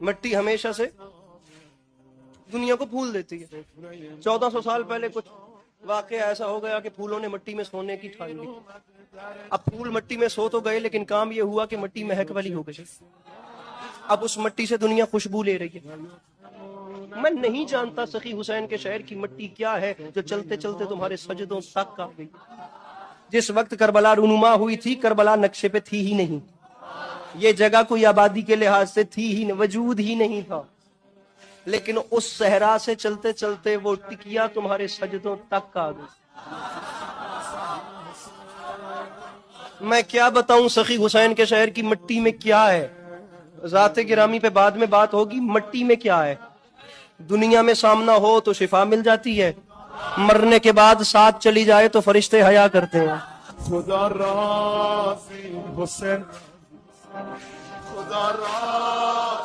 मिट्टी हमेशा से दुनिया को फूल देती है। 1400 साल पहले कुछ वाकया ऐसा हो गया कि फूलों ने मिट्टी में सोने की ठान ली। अब फूल मिट्टी में सो तो गए, लेकिन काम ये हुआ कि मिट्टी महक वाली हो गई। अब उस मिट्टी से दुनिया खुशबू ले रही है। मैं नहीं जानता सखी हुसैन के शहर की मिट्टी क्या है जो चलते चलते तुम्हारे सजदों तक आ गई। जिस वक्त करबला रूनुमा हुई थी, करबला नक्शे पे थी ही नहीं। ये जगह कोई आबादी के लिहाज से थी ही नहीं, वजूद ही नहीं था। लेकिन उस सहरा से चलते चलते वो टिकिया तुम्हारे सजदों तक आ गई। मैं क्या बताऊं सखी हुसैन के शहर की मिट्टी में क्या है। ज़ाते गिरामी पे बाद में बात होगी। मिट्टी में क्या है? दुनिया में सामना हो तो शिफा मिल जाती है, मरने के बाद साथ चली जाए तो फरिश्ते हया करते हैं। खुदा राज़ी हुसैन, खुदा राज़ी